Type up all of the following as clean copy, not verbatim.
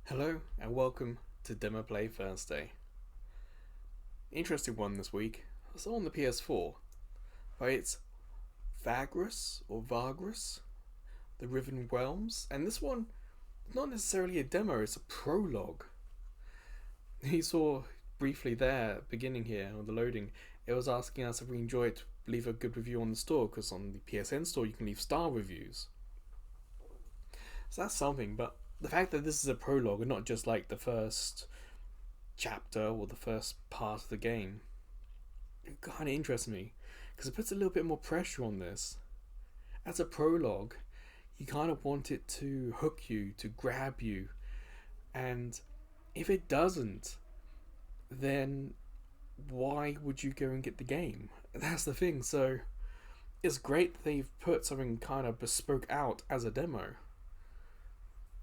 Hello and welcome to Demo Play Thursday. Interesting one this week. It's on the PS4, but it's Vagrus, the Riven Realms, and this one is not necessarily a demo, it's a prologue. You saw briefly there, beginning here on the loading, it was asking us if we enjoy it, leave a good review on the store, because on the PSN store you can leave star reviews. So that's something, but the fact that this is a prologue and not just like the first chapter or the first part of the game, it kind of interests me because it puts a little bit more pressure on this. As a prologue, you kind of want it to hook you, to grab you, and if it doesn't, then why would you go and get the game? That's the thing. So it's great that they've put something kind of bespoke out as a demo,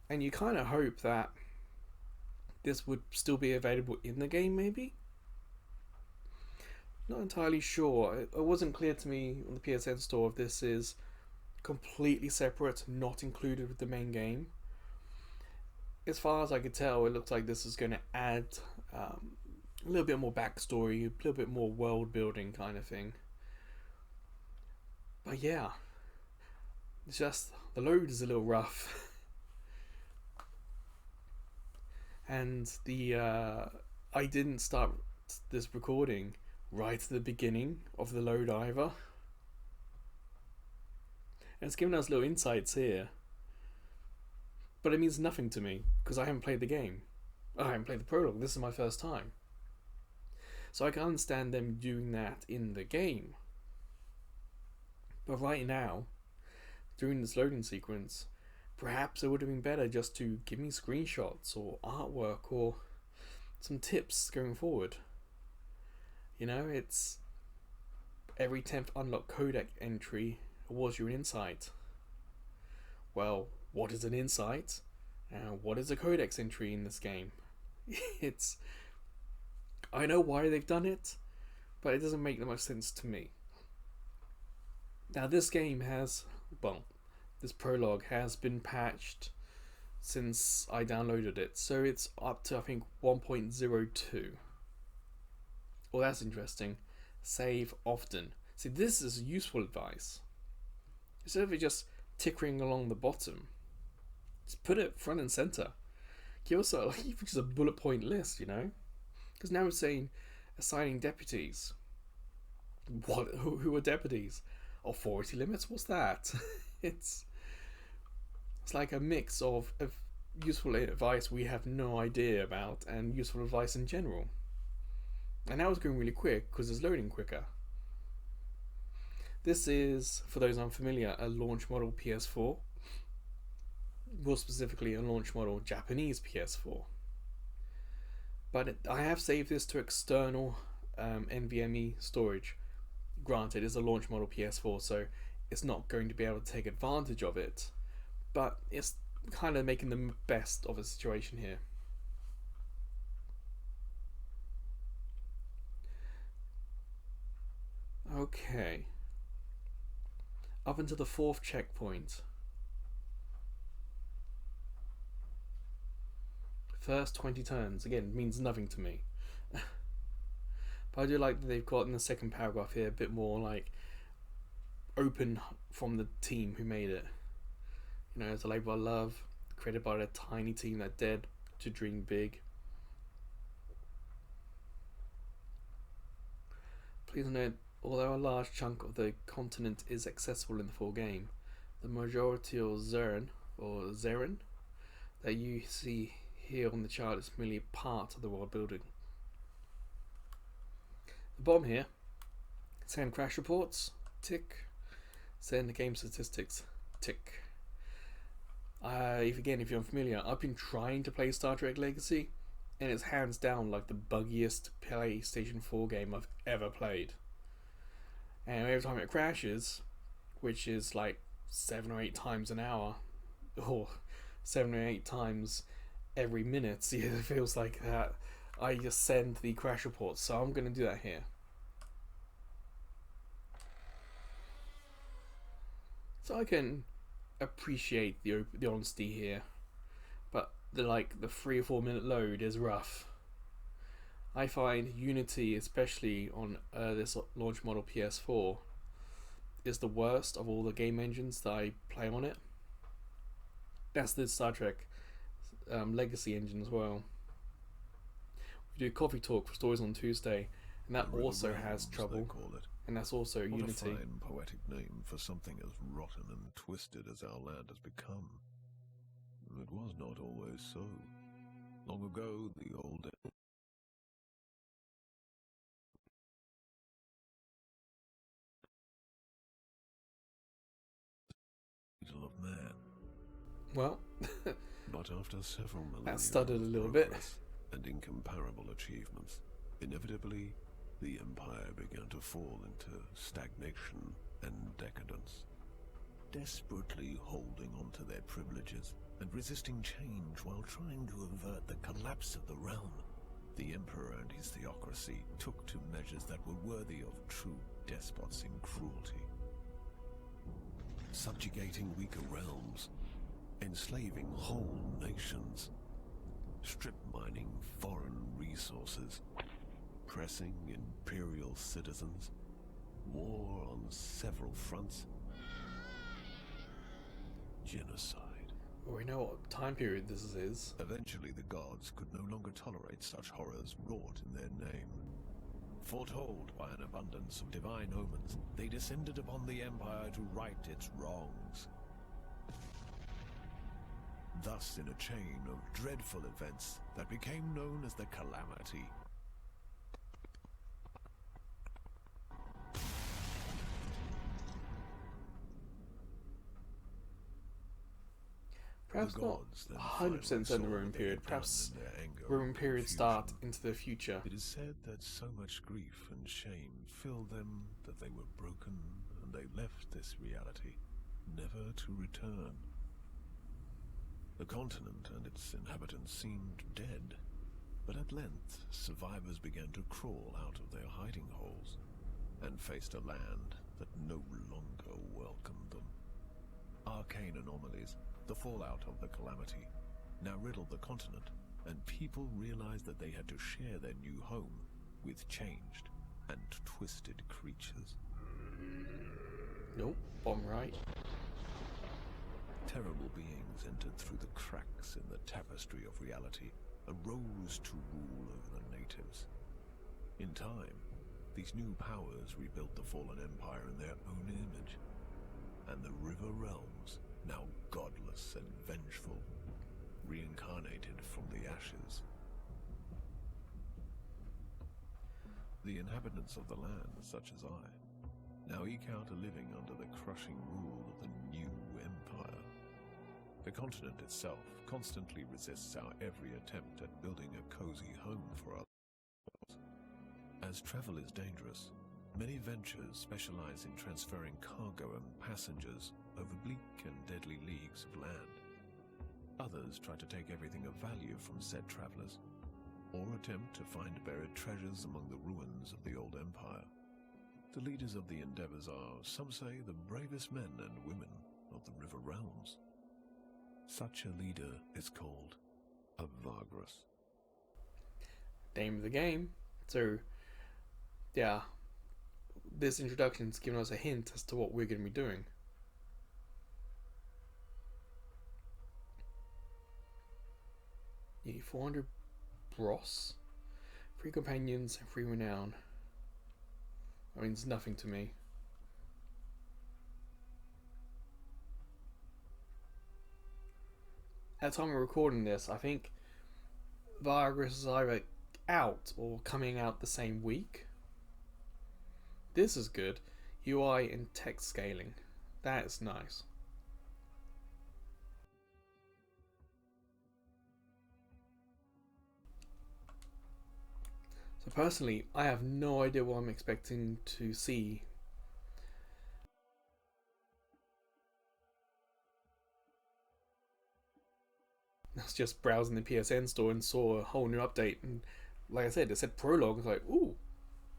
and you kind of hope that this would still be available in the game, maybe? Not entirely sure. It wasn't clear to me on the PSN store if this is completely separate, not included with the main game. As far as I could tell, it looks like this is going to add a little bit more backstory, a little bit more world building kind of thing. But yeah, it's just the load is a little rough. And I didn't start this recording right at the beginning of the load either. And it's given us little insights here, but it means nothing to me because I haven't played the game. I haven't played the prologue. This is my first time, so I can understand them doing that in the game. But right now, during this loading sequence, perhaps it would have been better just to give me screenshots or artwork or some tips going forward. You know, it's every 10th unlock codec entry awards you an insight. Well, what is an insight? And what is a codex entry in this game? It's... I know why they've done it, but it doesn't make that much sense to me. Now, this game has... well, this prologue has been patched since I downloaded it, so it's up to I think 1.02. Well, that's interesting. Save often. See, this is useful advice. Instead of it just tickering along the bottom, just put it front and center. Give us even just a bullet point list, you know? Because now we're saying assigning deputies. What? Who are deputies? Authority limits? What's that? It's like a mix of useful advice we have no idea about and useful advice in general. And now it's going really quick because it's loading quicker. This is, for those unfamiliar, a launch model PS4. More specifically, a launch model Japanese PS4. But I have saved this to external NVMe storage. Granted, it's a launch model PS4, so it's not going to be able to take advantage of it, but it's kind of making the best of a situation here. Okay. Up until the 4th checkpoint. First 20 turns, again, means nothing to me. But I do like that they've got in the second paragraph here a bit more like open from the team who made it. You know, it's a label I love, created by a tiny team that dared to dream big. Please note, although a large chunk of the continent is accessible in the full game, the majority of Zeren that you see here on the chart is merely part of the world building. The bottom here, send crash reports, tick. Send game statistics, tick. If you're unfamiliar, I've been trying to play Star Trek Legacy, and it's hands down like the buggiest PlayStation 4 game I've ever played. And every time it crashes, which is like 7 or 8 times an hour, or 7 or 8 times every minute, it feels like that, I just send the crash reports, so I'm going to do that here. So I can appreciate the honesty here, but the 3 or 4 minute load is rough. I find Unity, especially on this launch model PS4, is the worst of all the game engines that I play on it. That's the Star Trek Legacy engine as well. We do Coffee Talk for Stories on Tuesday, and that also has trouble. And that's also what Unity. A fine poetic name for something as rotten and twisted as our land has become. It was not always so. Long ago, the old of man. Well, but after several millennia that stuttered a little bit bit. And incomparable achievements, inevitably the empire began to fall into stagnation and decadence. Desperately holding on to their privileges and resisting change while trying to avert the collapse of the realm, the emperor and his theocracy took to measures that were worthy of true despots in cruelty. Subjugating weaker realms, enslaving whole nations, strip mining foreign resources, pressing imperial citizens, war on several fronts, genocide. We know what time period this is. Eventually the gods could no longer tolerate such horrors wrought in their name. Foretold by an abundance of divine omens, they descended upon the empire to right its wrongs. Thus, in a chain of dreadful events that became known as the Calamity. Perhaps not 100% set in the Roman period. Perhaps Roman period start into the future. It is said that so much grief and shame filled them that they were broken and they left this reality, never to return. The continent and its inhabitants seemed dead, but at length survivors began to crawl out of their hiding holes and faced a land that no longer welcomed them. Arcane anomalies, the fallout of the Calamity, now riddled the continent, and people realized that they had to share their new home with changed and twisted creatures. Nope, bottom right. Terrible beings entered through the cracks in the tapestry of reality and rose to rule over the natives. In time, these new powers rebuilt the fallen empire in their own image, and the Riven Realms, now godless and vengeful, reincarnated from the ashes. The inhabitants of the land, such as I, now eke out a living under the crushing rule of the new empire. The continent itself constantly resists our every attempt at building a cozy home for ourselves. As travel is dangerous, many ventures specialize in transferring cargo and passengers over bleak and deadly leagues of land. Others try to take everything of value from said travelers, or attempt to find buried treasures among the ruins of the old empire. The leaders of the endeavors are, some say, the bravest men and women of the Riven Realms. Such a leader is called a Vagrus. Name of the game. So, yeah, this introduction's given us a hint as to what we're going to be doing. You need 400 bros, 3 companions, and 3 renown. That means nothing to me. At the time of recording this, I think Vagrus is either out or coming out the same week. This is good. UI and text scaling. That is nice. So personally, I have no idea what I'm expecting to see. I was just browsing the PSN store and saw a whole new update, and like I said, it said Prologue. I was like, ooh,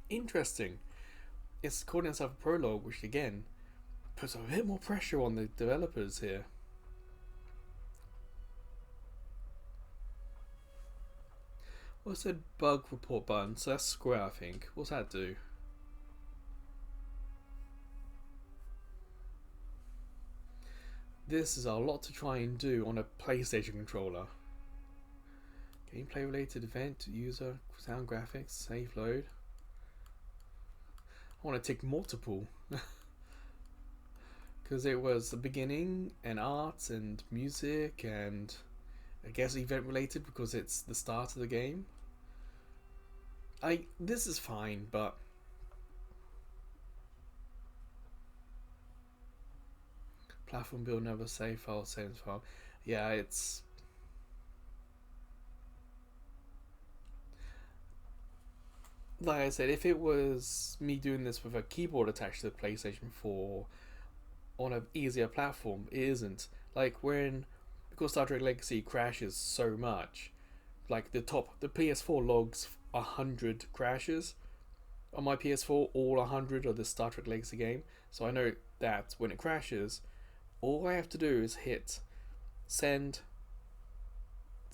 interesting. It's calling itself a Prologue, which again puts a bit more pressure on the developers here. What's that bug report button? So that's square, I think. What's that do? This is a lot to try and do on a PlayStation controller. Gameplay related event, user, sound graphics, save load. I want to tick multiple. Because it was the beginning and art and music and I guess event related because it's the start of the game. This is fine, but platform build never save file, save file. Yeah, it's like I said, if it was me doing this with a keyboard attached to the PlayStation 4 on an easier platform, it isn't. Like when because Star Trek Legacy crashes so much, like the PS4 logs 100 crashes. On my PS4, all 100 of the Star Trek Legacy game. So I know that when it crashes, all I have to do is hit send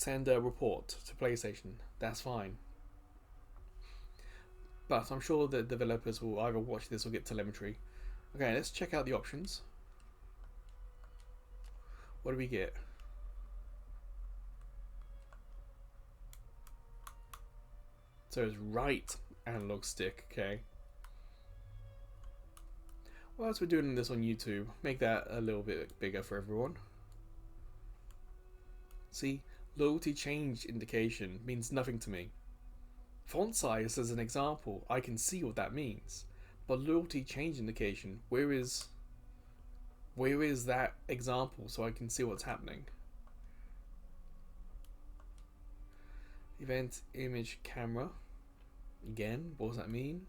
a report to PlayStation. That's fine. But I'm sure the developers will either watch this or get telemetry. Okay, let's check out the options. What do we get? So it's right analog stick, okay. Whilst we're doing this on YouTube, make that a little bit bigger for everyone. See, loyalty change indication means nothing to me. Font size as an example, I can see what that means. But loyalty change indication, where is that example so I can see what's happening? Event image camera. Again, what does that mean?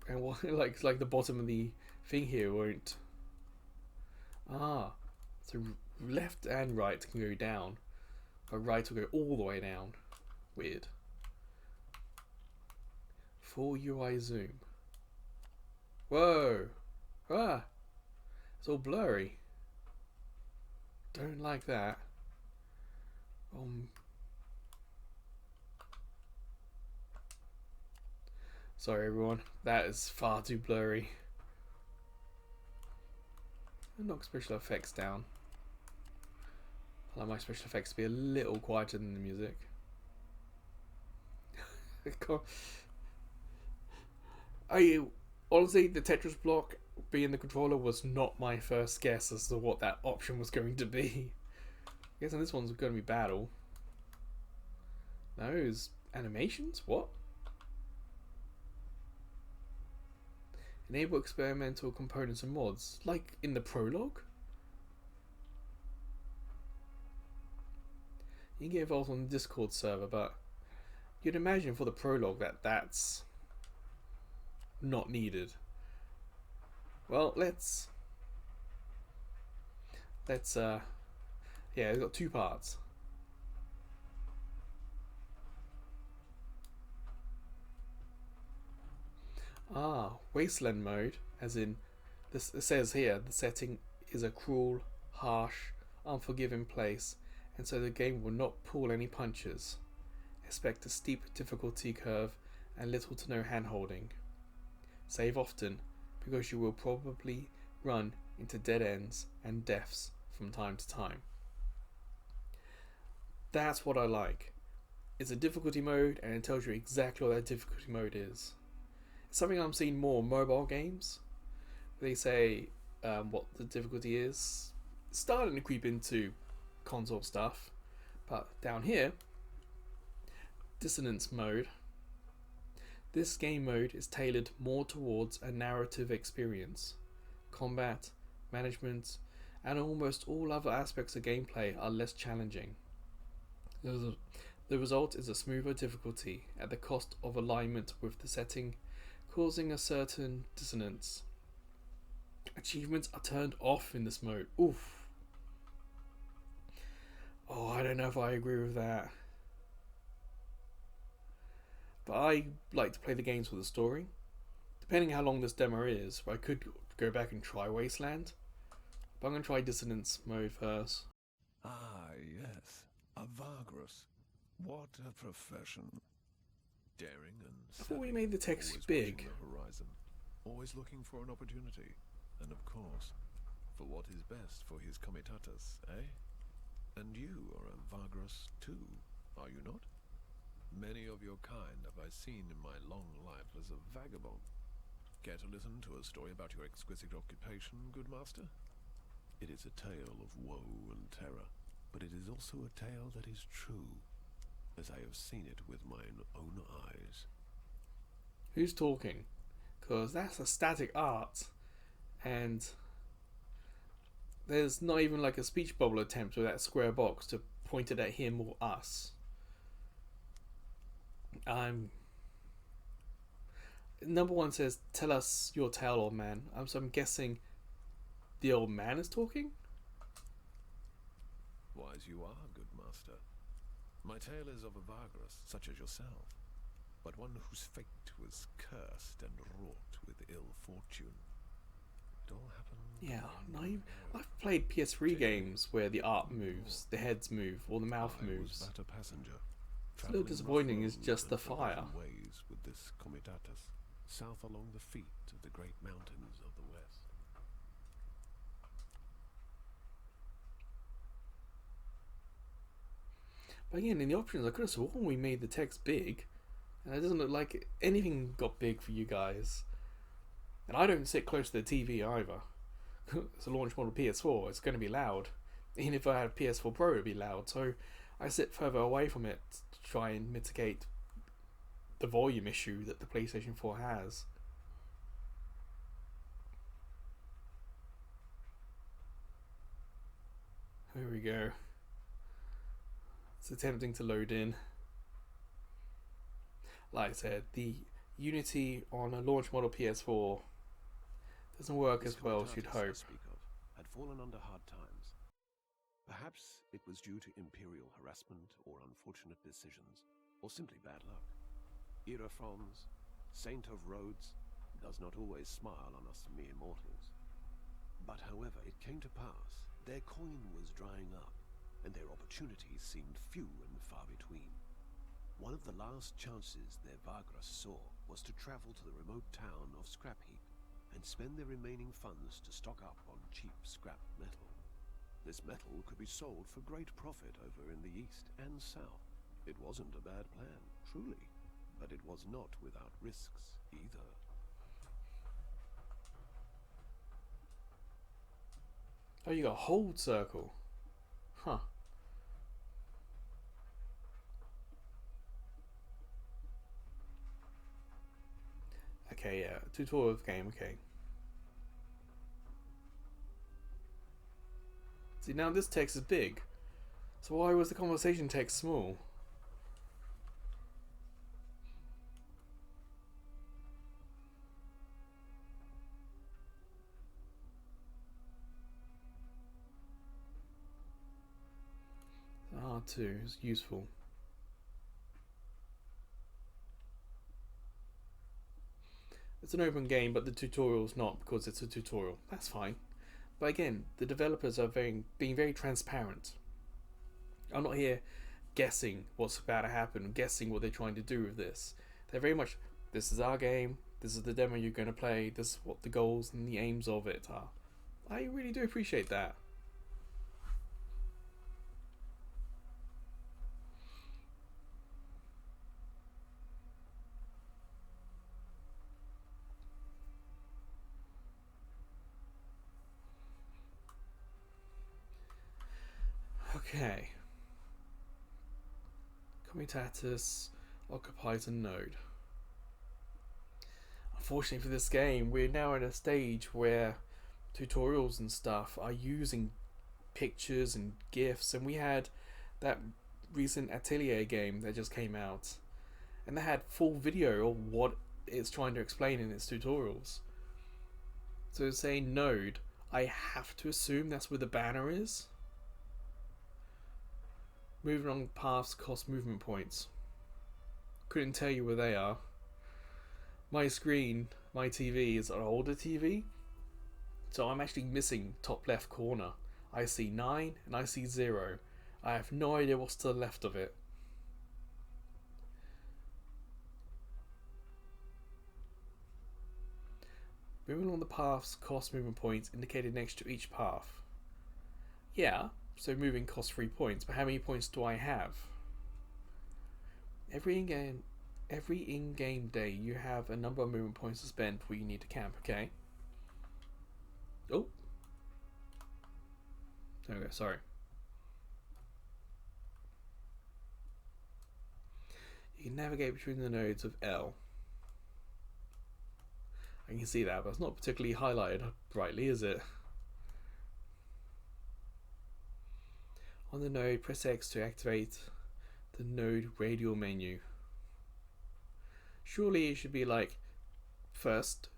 And what like the bottom of the thing here won't. So left and right can go down, but right will go all the way down. Weird. Full UI zoom. Whoa! It's all blurry. Don't like that. Sorry everyone, that is far too blurry. Knock special effects down. I like my special effects to be a little quieter than the music. Honestly, the Tetris block being the controller was not my first guess as to what that option was going to be. I guess on this one's going to be battle. Those animations? What? Enable experimental components and mods, like in the Prologue. You can get involved on the Discord server, but you'd imagine for the Prologue that that's not needed. Well, let's yeah, it's got two parts. Wasteland mode, as in this. It says here the setting is a cruel, harsh, unforgiving place, and so the game will not pull any punches. Expect a steep difficulty curve and little to no hand-holding. Save often, because you will probably run into dead ends and deaths from time to time. That's what I like. It's a difficulty mode and it tells you exactly what that difficulty mode is. It's something I'm seeing more in mobile games. They say what the difficulty is. It's starting to creep into console stuff, but down here, dissonance mode. This game mode is tailored more towards a narrative experience. Combat, management, and almost all other aspects of gameplay are less challenging. The result is a smoother difficulty at the cost of alignment with the setting, causing a certain dissonance. Achievements are turned off in this mode. Oof. Oh, I don't know if I agree with that. But I like to play the games with a story. Depending how long this demo is, I could go back and try Wasteland. But I'm going to try Dissonance mode first. Ah, yes. A Vagrus. What a profession. Daring and I thought we savvy, made the text always big. watching the horizon, always looking for an opportunity, and of course, for what is best for his comitatus, eh? And you are a Vagrus too, are you not? Many of your kind have I seen in my long life as a vagabond. Care to listen to a story about your exquisite occupation, good master? It is a tale of woe and terror, but it is also a tale that is true, as I have seen it with mine own eyes. Who's talking? Because that's a static art, and there's not even like a speech bubble attempt with that square box to point it at him or us. Number one says, "Tell us your tale, old man." So I'm guessing the old man is talking. Wise you are, good master. My tale is of a Vagrus, such as yourself, but one whose fate was cursed and wrought with ill fortune. It all happened. Yeah, I've played PS3 games where the art moves, the heads move, or the mouth I moves. was but a passenger. It's a little disappointing. It's just the fire. Ways with this comitatus, south along the feet of the great mountains of the west. But again, in the options, I could have sworn we made the text big, and it doesn't look like anything got big for you guys. And I don't sit close to the TV either. It's a launch model PS4. It's going to be loud. Even if I had a PS4 Pro, it'd be loud. So I sit further away from it to try and mitigate the volume issue that the PlayStation 4 has. Here we go. It's attempting to load in. Like I said, the Unity on a launch model PS4 doesn't work as well as you'd hope. Speak of had fallen under hard times. Perhaps it was due to imperial harassment or unfortunate decisions, or simply bad luck. Irafrons, Saint of Rhodes, does not always smile on us mere mortals. But however it came to pass, their coin was drying up, and their opportunities seemed few and far between. One of the last chances their Vagrus saw was to travel to the remote town of Scrapheap and spend their remaining funds to stock up on cheap scrap metal. This metal could be sold for great profit over in the east and south. It wasn't a bad plan, truly, but it was not without risks either. Oh, you got hold circle. Huh. Okay, yeah. Tutorial of the game, okay. See, now this text is big. So why was the conversation text small? R2 is useful. It's an open game, but the tutorial's not because it's a tutorial. That's fine. But again, the developers are being very transparent. I'm not here guessing what's about to happen, guessing what they're trying to do with this. They're very much, this is our game, this is the demo you're going to play, this is what the goals and the aims of it are. I really do appreciate that. Okay. Comitatus occupies a node. Unfortunately for this game, we're now at a stage where tutorials and stuff are using pictures and GIFs, and we had that recent Atelier game that just came out, and they had full video of what it's trying to explain in its tutorials. So it's saying node, I have to assume that's where the banner is. Moving along paths cost movement points. Couldn't tell you where they are. My screen, my TV is an older TV, so I'm actually missing top left corner. I see 9 and I see 0. I have no idea what's to the left of it. Moving along the paths cost movement points indicated next to each path. Yeah, so moving costs 3 points, but how many points do I have? Every in-game day you have a number of movement points to spend before you need to camp, okay? Oh. There we go, sorry. You can navigate between the nodes of L. I can see that, but it's not particularly highlighted brightly, is it? On the node, press X to activate the node radial menu. Surely it should be like, first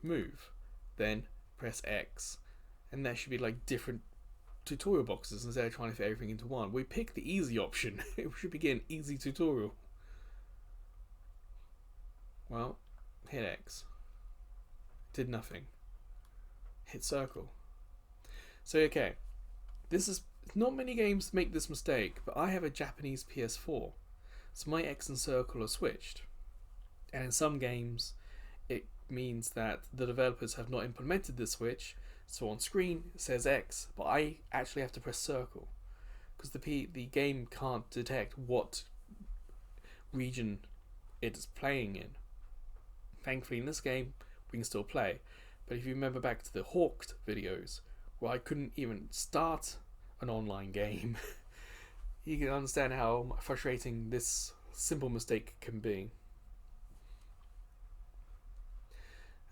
move, then press X, and that should be like different tutorial boxes instead of trying to fit everything into one. We picked the easy option. It should begin easy tutorial. Well, hit X. Did nothing. Hit circle. So okay, this is not many games make this mistake, but I have a Japanese PS4, so my X and circle are switched. And in some games, it means that the developers have not implemented the switch, so on screen it says X, but I actually have to press circle because the game can't detect what region it is playing in. Thankfully, in this game, we can still play. But if you remember back to the Hawked videos, where I couldn't even start an online game, you can understand how frustrating this simple mistake can be.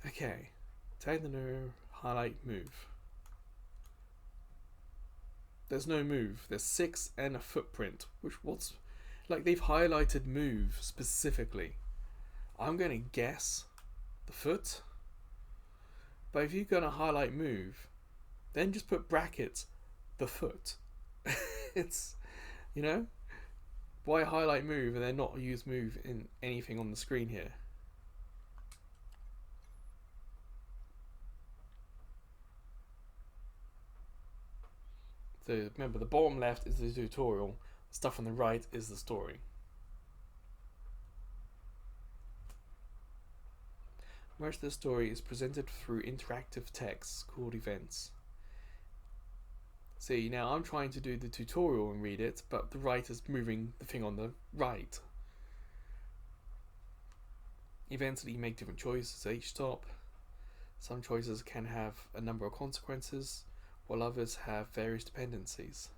Okay, tag the no highlight move. There's no move. There's 6 and a footprint, which what's like they've highlighted move specifically. I'm going to guess the foot. But if you're going to highlight move, then just put brackets the foot. It's, you know, why highlight move and then not use move in anything on the screen here? So remember, the bottom left is the tutorial, the stuff on the right is the story. Most of the story is presented through interactive text called events. See, now I'm trying to do the tutorial and read it, but the writer's moving the thing on the right. Events that you make different choices at each stop. Some choices can have a number of consequences, while others have various dependencies.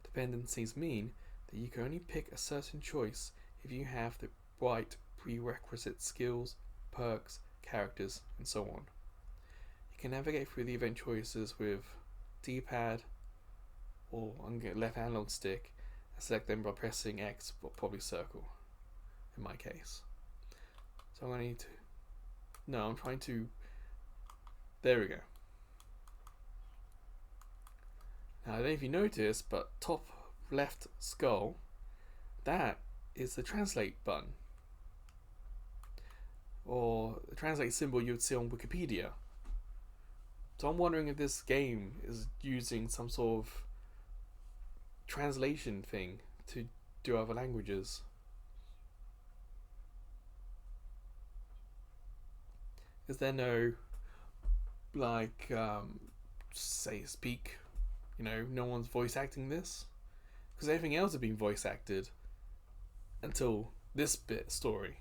Dependencies mean that you can only pick a certain choice if you have the right prerequisite skills, perks, characters, and so on. You can navigate through the event choices with D-pad or left analog stick and select them by pressing X, but probably circle in my case. So I'm going to need to... No, I'm trying to... There we go. Now I don't know if you noticed, but top left skull, that is the translate button. Or the translate symbol you would see on Wikipedia. So I'm wondering if this game is using some sort of translation thing to do other languages. Is there no, like, speak, you know, no one's voice acting this? Because everything else has been voice acted until this bit story.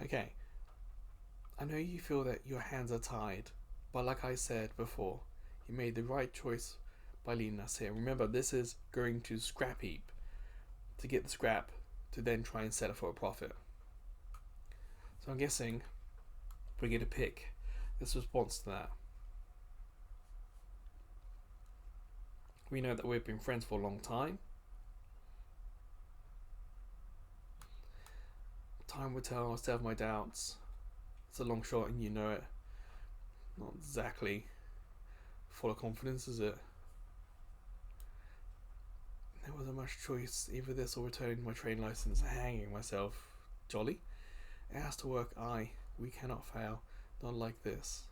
Okay, I know you feel that your hands are tied, but like I said before, you made the right choice by leading us here. Remember, this is going to scrap heap to get the scrap to then try and sell it for a profit. So I'm guessing we're going to pick this response to that. We know that we've been friends for a long time. Time will tell. I still have my doubts. It's a long shot and you know it. Not exactly full of confidence, is it? There wasn't much choice. Either this or returning my train license, hanging myself. Jolly? It has to work. We cannot fail. Not like this.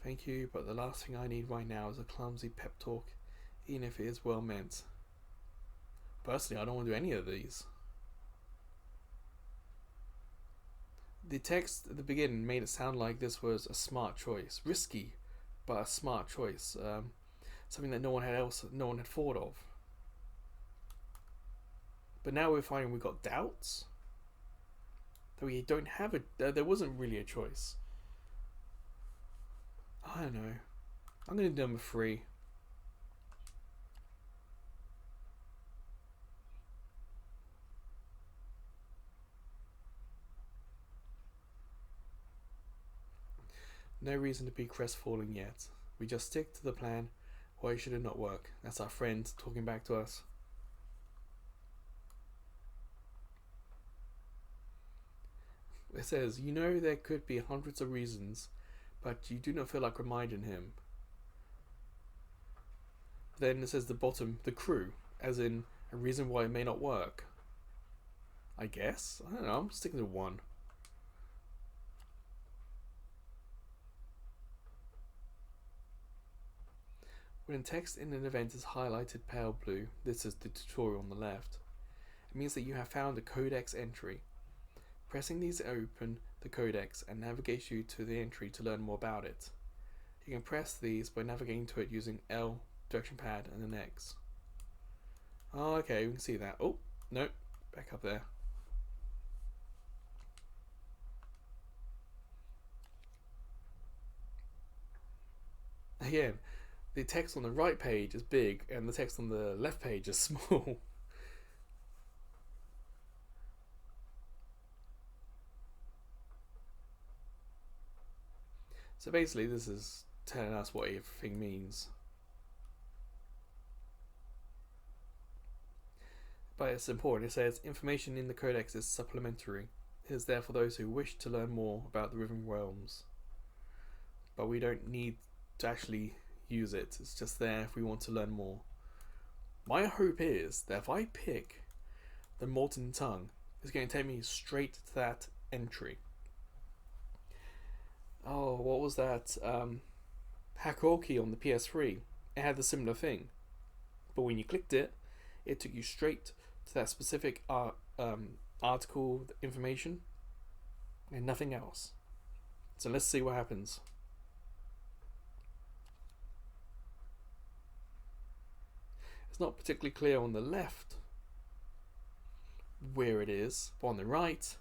Thank you, but the last thing I need right now is a clumsy pep talk, even if it is well meant. Personally, I don't want to do any of these. The text at the beginning made it sound like this was a smart choice. Risky, but a smart choice. Something that no one had thought of. But now we're finding we've got doubts. That we don't have there wasn't really a choice. I don't know. I'm going to do number 3. No reason to be crestfallen yet. We just stick to the plan. Why should it not work? That's our friend talking back to us. It says, you know there could be hundreds of reasons, but you do not feel like reminding him. Then it says the bottom, the crew, as in a reason why it may not work. I guess? I don't know, I'm sticking to 1. When text in an event is highlighted pale blue, this is the tutorial on the left, it means that you have found a codex entry. Pressing these open the codex and navigates you to the entry to learn more about it. You can press these by navigating to it using L, direction pad, and an X. Oh, okay, we can see that. Oh, no, back up there. Again, the text on the right page is big and the text on the left page is small. So basically this is telling us what everything means. But it's important. It says information in the codex is supplementary. It is there for those who wish to learn more about the Riven Realms. But we don't need to actually use it. It's just there if we want to learn more. My hope is that if I pick the Molten Tongue, it's going to take me straight to that entry. Oh, what was that? Hakoki on the PS3. It had the similar thing. But when you clicked it, it took you straight to that specific article information and nothing else. So let's see what happens. It's not particularly clear on the left where it is, but on the right,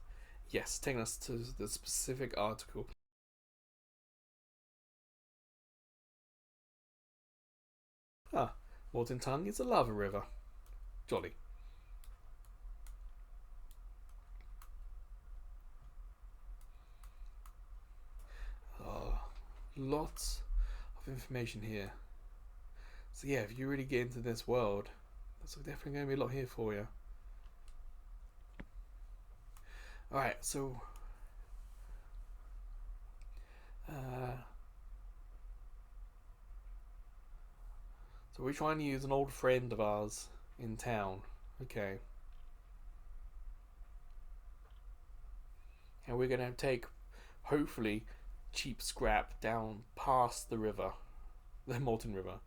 yes, taking us to the specific article. Molten Tongue is a lava river. Jolly. Lots of information here. So yeah, if you really get into this world, there's definitely going to be a lot here for you. Alright, so we're trying to use an old friend of ours in town. Okay. And we're going to take, hopefully, cheap scrap down past the river. The Molten River.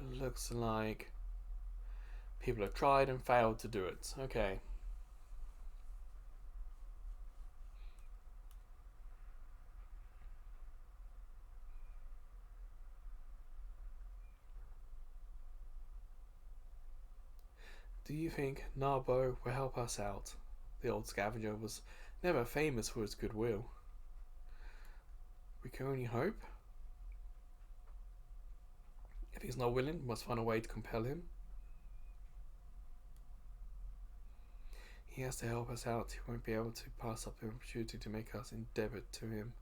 It looks like people have tried and failed to do it. Okay. Do you think Narbo will help us out? The old scavenger was never famous for his goodwill. We can only hope. If he's not willing, we must find a way to compel him. He has to help us out. He won't be able to pass up the opportunity to make us indebted to him.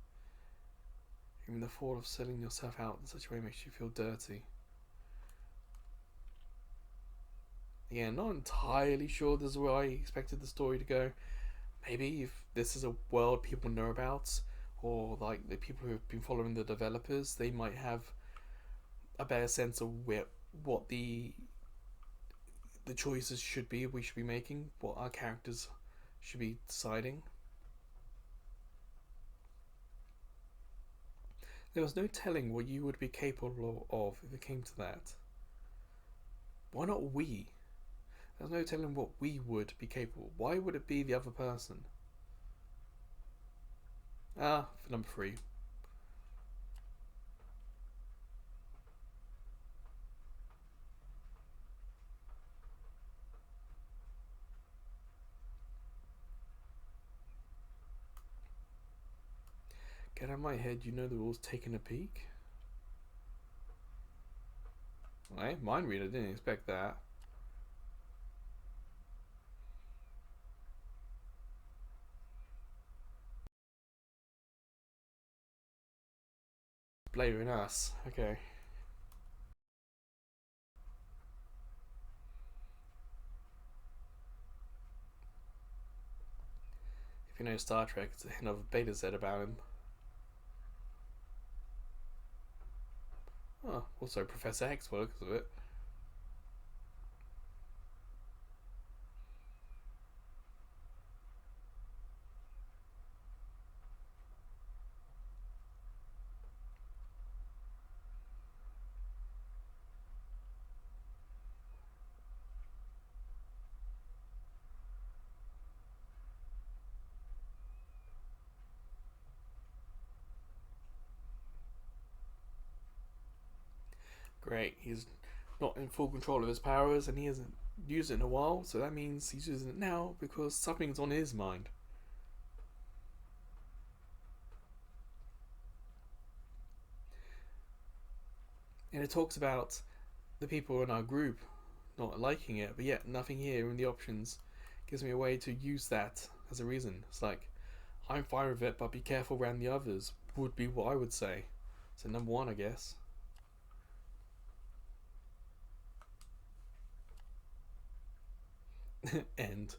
Even the thought of selling yourself out in such a way makes you feel dirty. Again, not entirely sure this is where I expected the story to go. Maybe if this is a world people know about, or like the people who have been following the developers, they might have a better sense of what the choices should be we should be making, what our characters should be deciding. There was no telling what you would be capable of if it came to that. Why not we? There's no telling what we would be capable. Why would it be the other person? For number 3. Get out of my head, you know the rules, taking a peek? Right, mind reader, didn't expect that. Blaming us, okay. If you know Star Trek, it's a hint of Beta Z about him. Oh, also Professor X works of it. Great, he's not in full control of his powers and he hasn't used it in a while, so that means he's using it now because something's on his mind. And it talks about the people in our group not liking it, but yet nothing here in the options gives me a way to use that as a reason. It's like, I'm fine with it, but be careful around the others, would be what I would say. So number 1, I guess. End.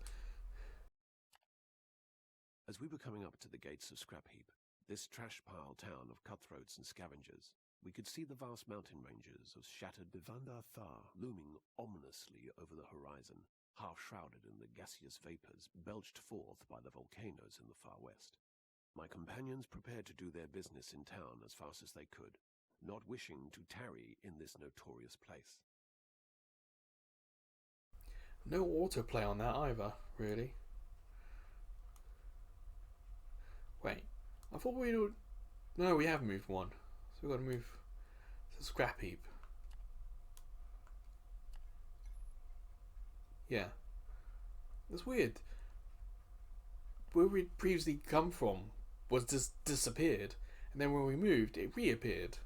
As we were coming up to the gates of Scrap Heap, this trash pile town of cutthroats and scavengers, we could see the vast mountain ranges of shattered Bivandar Thar looming ominously over the horizon, half shrouded in the gaseous vapors belched forth by the volcanoes in the far west. My companions prepared to do their business in town as fast as they could, not wishing to tarry in this notorious place. No autoplay on that either, really. Wait, I thought we'd... No, we have moved 1. So we've got to move to Scrap Heap. Yeah. It's weird. Where we'd previously come from was just disappeared, and then when we moved, it reappeared.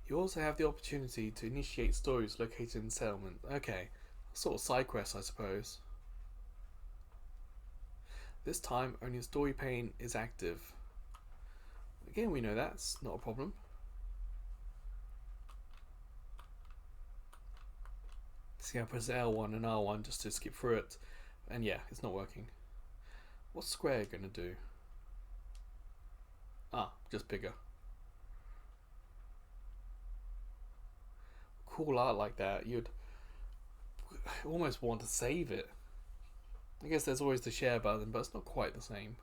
You also have the opportunity to initiate stories located in settlement. Okay, sort of side quest, I suppose. This time, only a story pane is active. Again, we know that's not a problem. See, I press L1 and R1 just to skip through it, and yeah, it's not working. What's square gonna do? Just bigger. Cool art like that, you'd almost want to save it. I guess there's always the share button, but it's not quite the same.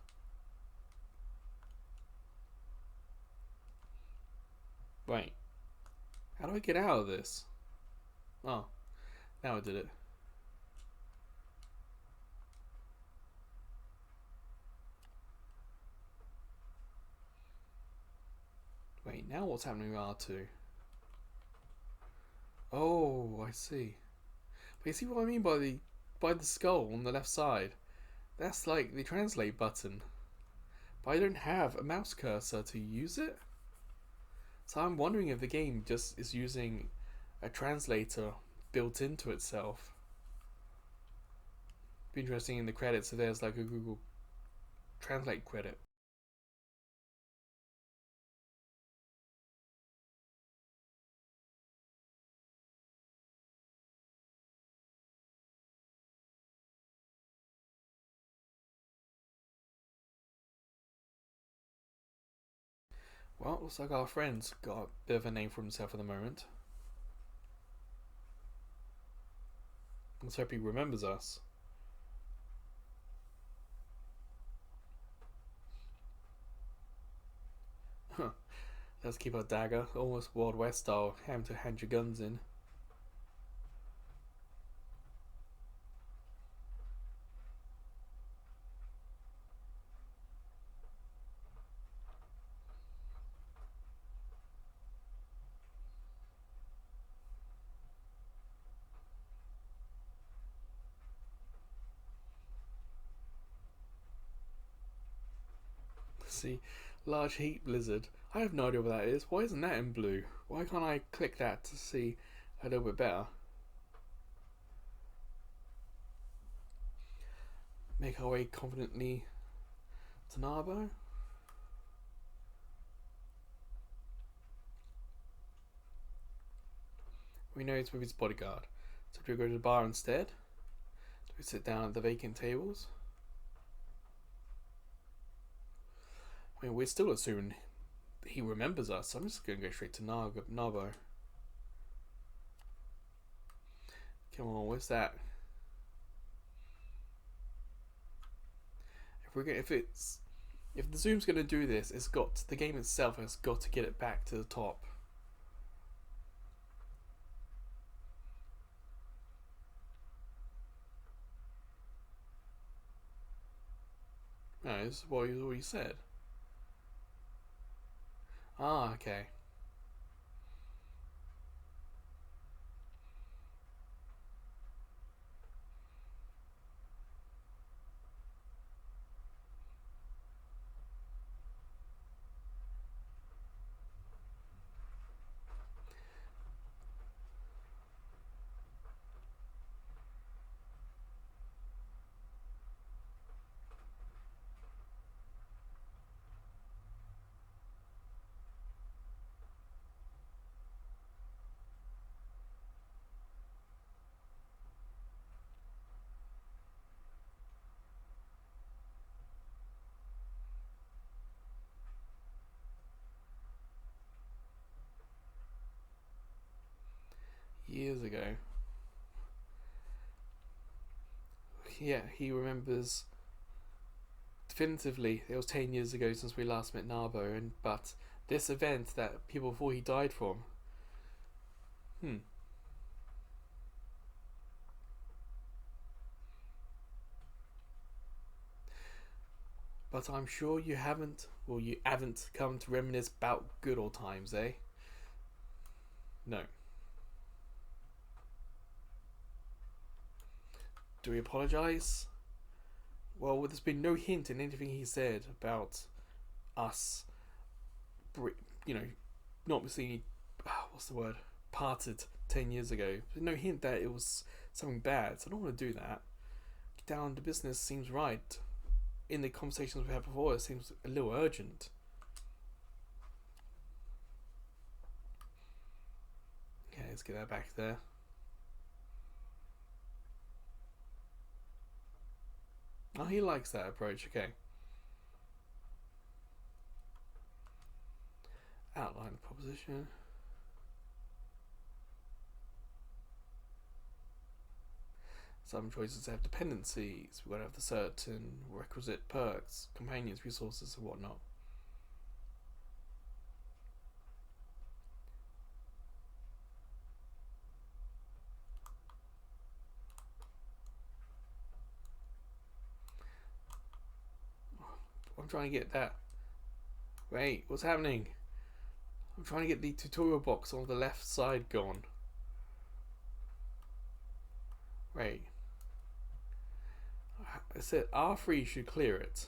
Right. How do I get out of this? Oh, now I did it. Wait, now what's happening with R2? Oh, I see. But you see what I mean by the skull on the left side? That's like the translate button. but I don't have a mouse cursor to use it. So I'm wondering if the game just is using a translator built into itself. Be interesting in the credits if there's like a Google Translate credit. Well, looks like our friend's got a bit of a name for himself at the moment. Let's hope he remembers us. Huh. Let's keep our dagger, almost Wild West style, having to hand your guns in. See, large heat blizzard. I have no idea what that is. Why isn't that in blue? Why can't I click that to see a little bit better? Make our way confidently to Narbo. We know it's with his bodyguard. So do we go to the bar instead? Do we sit down at the vacant tables? I mean, we're still assuming he remembers us, so I'm just going to go straight to Narbo. Come on, where's that? If the zoom's going to do this, the game itself has got to get it back to the top. No, this is what you said. Ah, okay. Years ago. Yeah, he remembers definitively. It was 10 years ago since we last met Narbo, but this event that people thought he died from. But I'm sure you haven't come to reminisce about good old times, eh? No. Do we apologise? Well, there's been no hint in anything he said about us, not seeing, what's the word, parted 10 years ago. There's no hint that it was something bad, so I don't want to do that. Get down to business seems right. In the conversations we had before, it seems a little urgent. Okay, let's get that back there. Oh, he likes that approach, okay. Outline the proposition. Some choices have dependencies. We've got to have the certain requisite perks, companions, resources, and whatnot. I'm trying to get that. Wait, what's happening? I'm trying to get the tutorial box on the left side gone. Wait. I said R3 should clear it.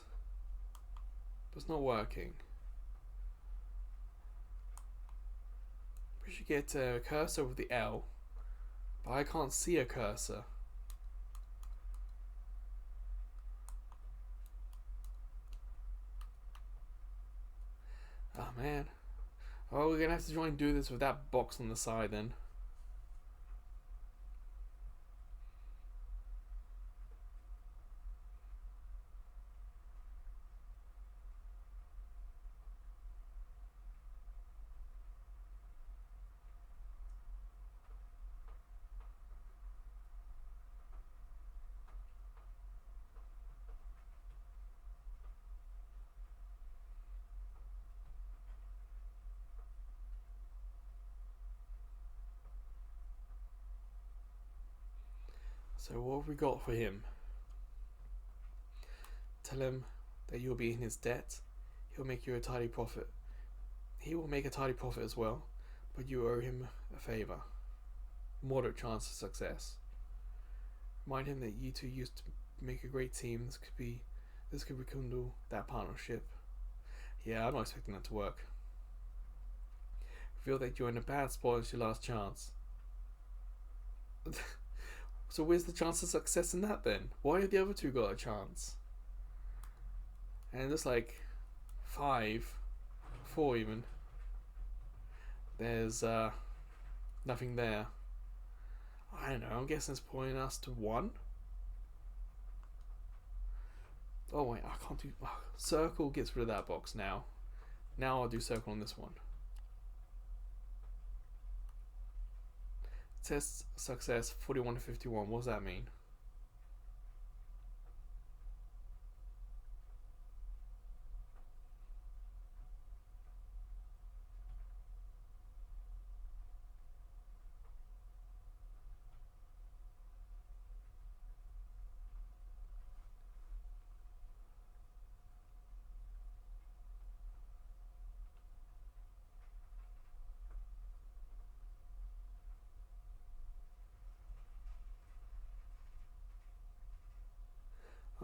But it's not working. We should get a cursor with the L, but I can't see a cursor. Oh man. Oh, we're gonna have to try and do this with that box on the side then. So what have we got for him? Tell him that you'll be in his debt. He'll make you a tidy profit. He will make a tidy profit as well, but you owe him a favour. Moderate chance of success. Remind him that you two used to make a great team. This could rekindle that partnership. Yeah, I'm not expecting that to work. Feel that you're in a bad spot. It's your last chance. So where's the chance of success in that then? Why have the other two got a chance? And it's like 5, 4 even. There's nothing there. I don't know, I'm guessing it's pointing us to 1. Oh wait, I can't do... circle gets rid of that box now. Now I'll do circle on this one. Test success 41 to 51. What does that mean?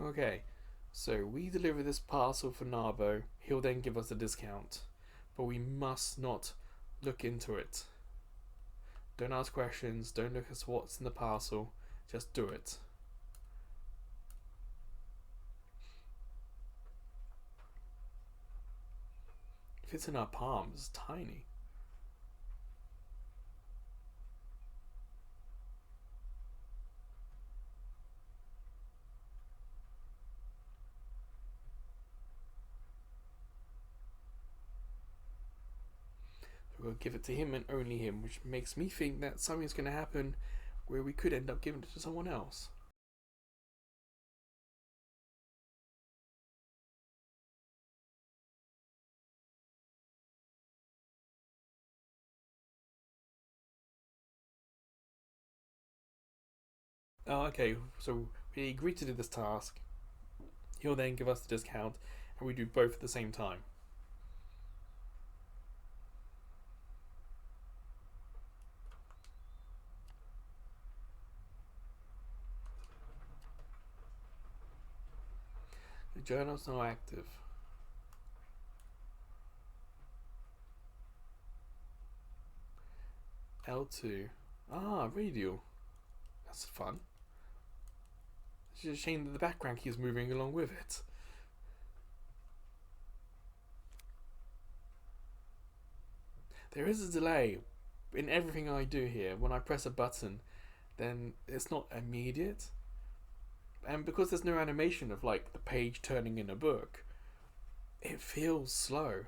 Okay, so we deliver this parcel for Narbo. He'll then give us a discount, but we must not look into it. Don't ask questions, don't look at what's in the parcel, just do it. If it's in our palms, it's tiny. We'll give it to him and only him, which makes me think that something's going to happen where we could end up giving it to someone else. Oh, okay, so we agree to do this task. He'll then give us the discount, and we do both at the same time. The journal's not active. L2. Ah, radio. That's fun. It's just a shame that the background keeps moving along with it. There is a delay in everything I do here. When I press a button, then it's not immediate. And because there's no animation of like the page turning in a book, it feels slow.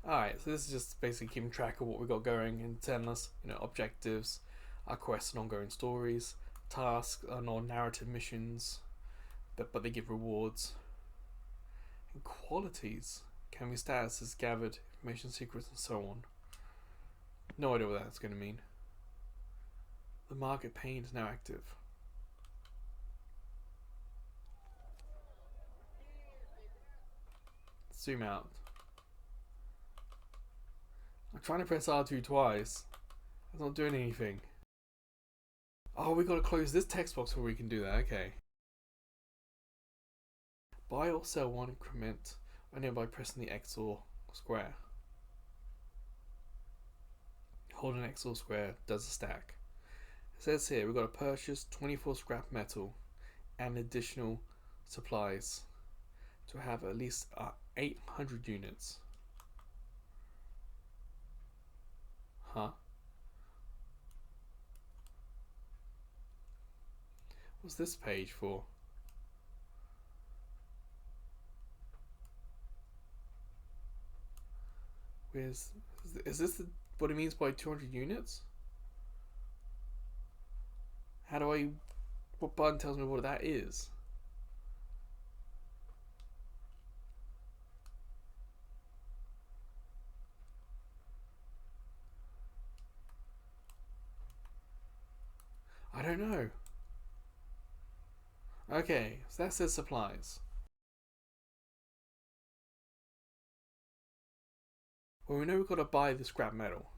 Alright, so this is just basically keeping track of what we got going and telling us, objectives, our quests and ongoing stories, tasks are non-narrative missions, but they give rewards. And qualities can be statuses, gathered, information secrets, and so on. No idea what that's going to mean. The market pane is now active. Zoom out. I'm trying to press R2 twice. It's not doing anything. Oh, we gotta close this text box before we can do that. Okay. Buy or sell one increment only by pressing the X or square. Hold an X or square does a stack. It says here we've got to purchase 24 scrap metal and additional supplies to have at least 800 units. Huh? What's this page for? Is this what it means by 200 units? How do I... What button tells me what that is? I don't know. Okay, so that says supplies. Well, we know we've got to buy the scrap metal.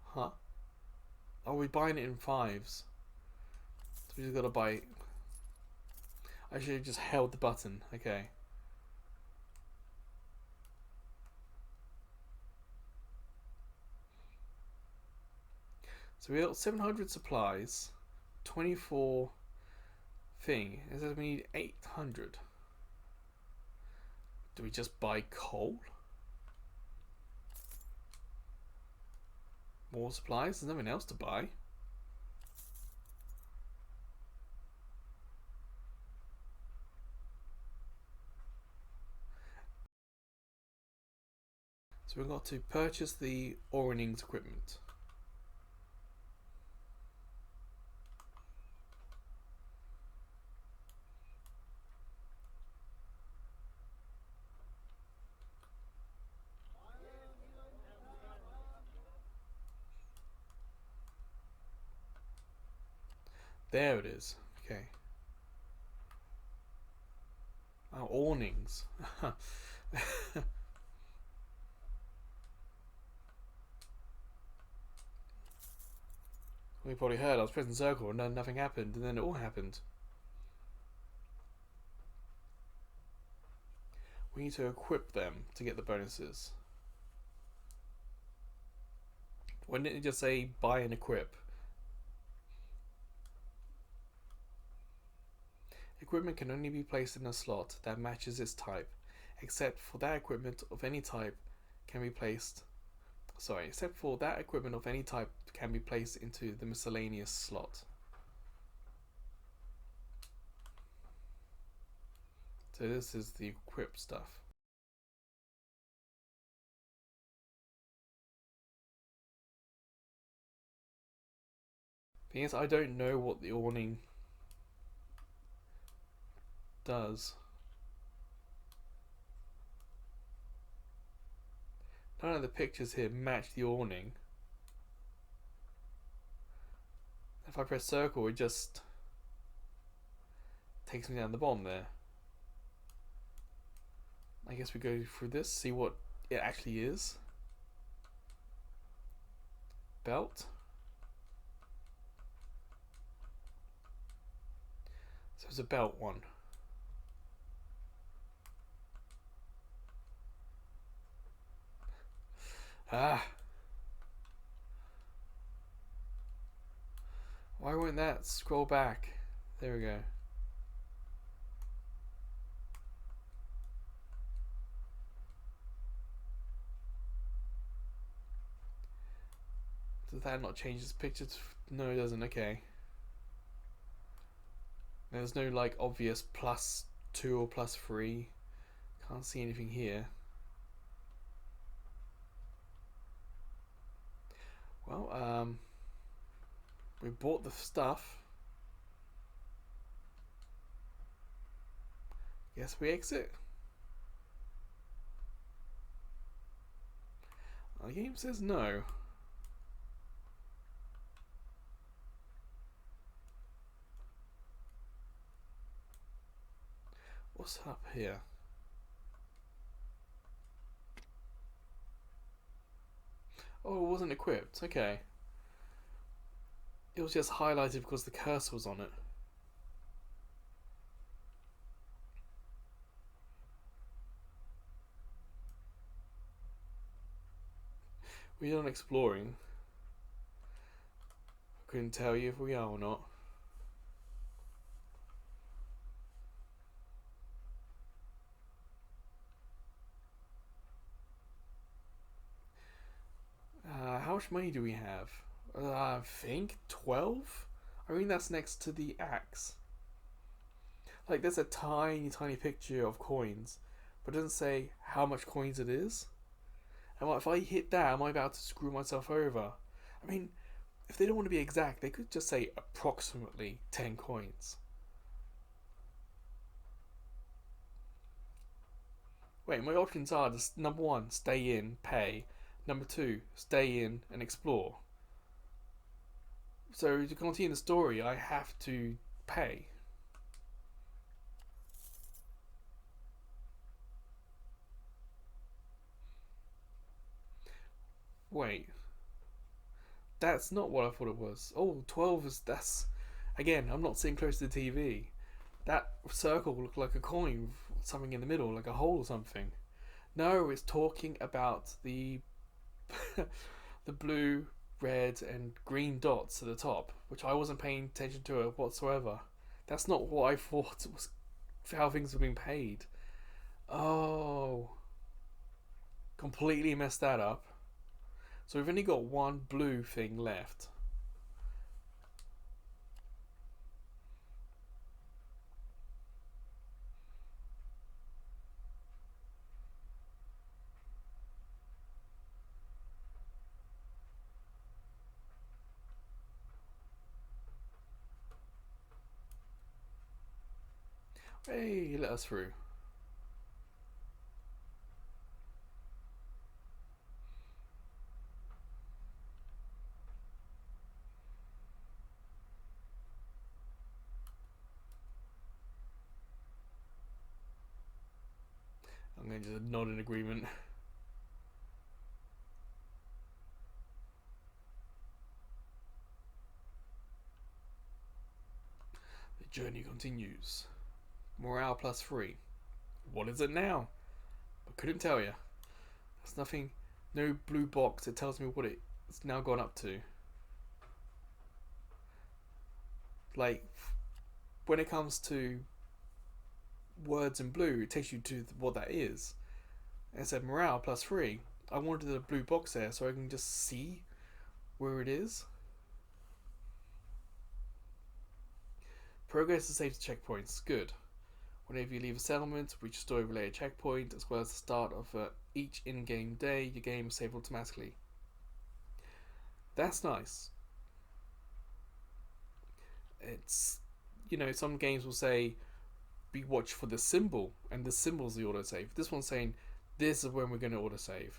Huh? Are we buying it in fives? So we just got to buy... I should have just held the button. Okay. So we got 700 supplies, 24 thing. It says we need 800. Do we just buy coal? More supplies? There's nothing else to buy. So we've got to purchase the Orening's equipment. There it is. Okay. Oh, awnings. We probably heard I was pressing circle and then nothing happened, and then it all happened. We need to equip them to get the bonuses. Why didn't it just say buy and equip? Equipment can only be placed in a slot that matches its type, except for that equipment of any type can be placed. Except for that equipment of any type can be placed into the miscellaneous slot. So this is the equip stuff. Thing is, I don't know what the awning does. None of the pictures here match the awning. If I press circle, it just takes me down the bottom there. I guess we go through this, see what it actually is. Belt. So it's a belt one. Ah. Why won't that scroll back? There we go. Does that not change this picture? No, it doesn't. Okay. There's no like obvious +2 or +3. Can't see anything here. Well, we bought the stuff. Guess we exit. The game says no. What's up here? Oh, it wasn't equipped. Okay. It was just highlighted because the cursor was on it. We're done exploring. Couldn't tell you if we are or not. How much money do we have? I think 12? I mean, that's next to the axe. Like, there's a tiny, tiny picture of coins, but it doesn't say how much coins it is. And if I hit that, am I about to screw myself over? I mean, if they don't want to be exact, they could just say approximately 10 coins. Wait, my options are just, number one, stay in, pay. Number two, stay in and explore. So to continue the story, I have to pay. Wait, that's not what I thought it was. Oh, 12 is, that's, again, I'm not sitting close to the TV. That circle looked like a coin, something in the middle, like a hole or something. No, it's talking about the the blue, red, and green dots at the top, which I wasn't paying attention to whatsoever. That's not what I thought was how things were being paid. Oh, completely messed that up. So we've only got one blue thing left. Hey, let us through. I'm going to just nod in agreement. The journey continues. Morale +3. What is it now? I couldn't tell you. There's nothing, no blue box that tells me what it's now gone up to. Like, when it comes to words in blue, it takes you to what that is. And it said morale +3. I wanted a blue box there so I can just see where it is. Progress is saved to checkpoints. Good. Whenever you leave a settlement, reach a story-related checkpoint, as well as the start of each in-game day, your game is saved automatically. That's nice. It's, some games will say, be watch for the symbol, and the symbol's the autosave. This one's saying, this is when we're going to autosave.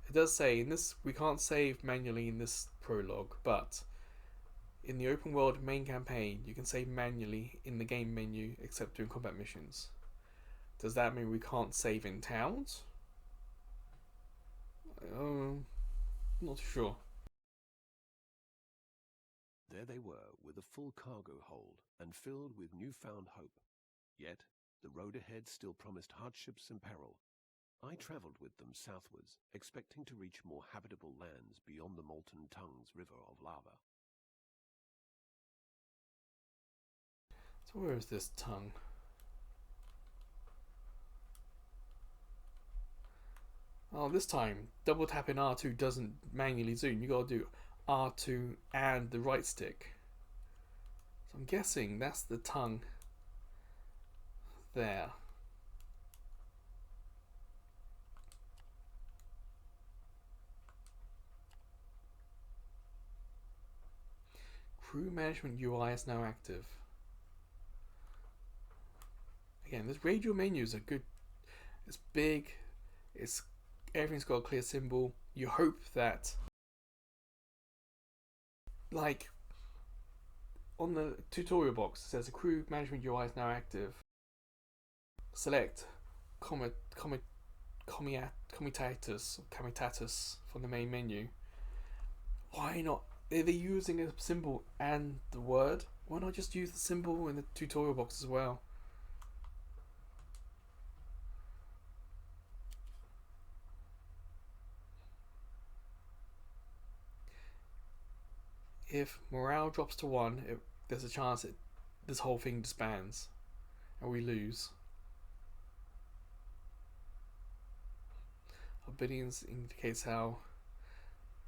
It does say, in this, we can't save manually in this prologue, but in the open world main campaign, you can save manually in the game menu except during combat missions. Does that mean we can't save in towns? Not sure. There they were, with a full cargo hold and filled with newfound hope. Yet, the road ahead still promised hardships and peril. I travelled with them southwards, expecting to reach more habitable lands beyond the Molten Tongue's river of lava. So where is this tongue? Oh, this time, double tapping R2 doesn't manually zoom. You gotta do R2 and the right stick. So I'm guessing that's the tongue there. Crew management UI is now active. Again, this radial menu is a good. It's big. It's everything's got a clear symbol. You hope that, like, on the tutorial box, it says the crew management UI is now active. Select comitatus from the main menu. Why not? They're using a symbol and the word. Why not just use the symbol in the tutorial box as well? If morale drops to 1, there's a chance this whole thing disbands and we lose. Obedience indicates how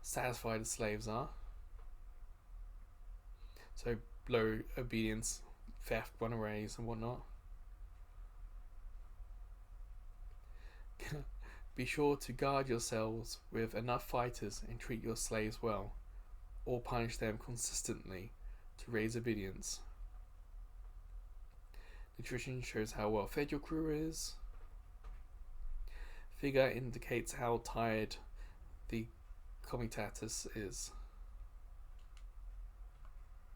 satisfied the slaves are. So low obedience, theft, runaways and whatnot. Be sure to guard yourselves with enough fighters and treat your slaves well, or punish them consistently to raise obedience. Nutrition shows how well fed your crew is. Figure indicates how tired the comitatus is.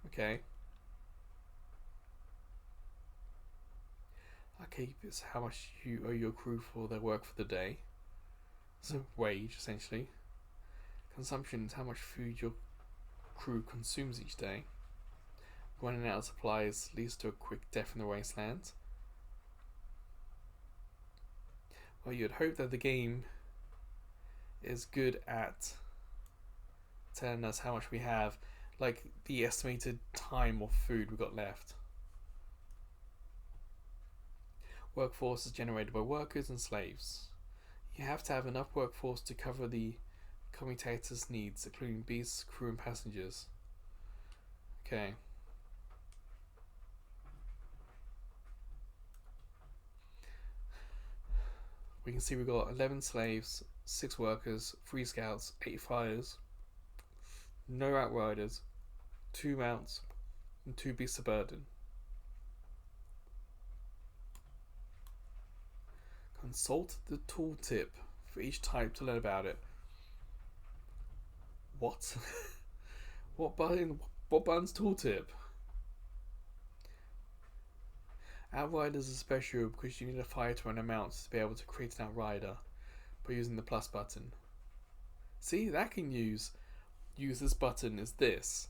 Okay. Upkeep is how much you owe your crew for their work for the day. It's a wage, essentially. Consumption is how much food your crew consumes each day. Running out of supplies leads to a quick death in the wasteland. Well, you'd hope that the game is good at telling us how much we have, like the estimated time of food we've got left. Workforce is generated by workers and slaves. You have to have enough workforce to cover the comitatus needs, including beasts, crew and passengers. Okay. We can see we've got 11 slaves, 6 workers, 3 scouts, 8 fighters, no outriders, 2 mounts, and 2 beasts of burden. Consult the tooltip for each type to learn about it. What? What button's tooltip? Outriders are special because you need a fighter and a mount to be able to create an outrider by using the plus button. See, that can use this button as this,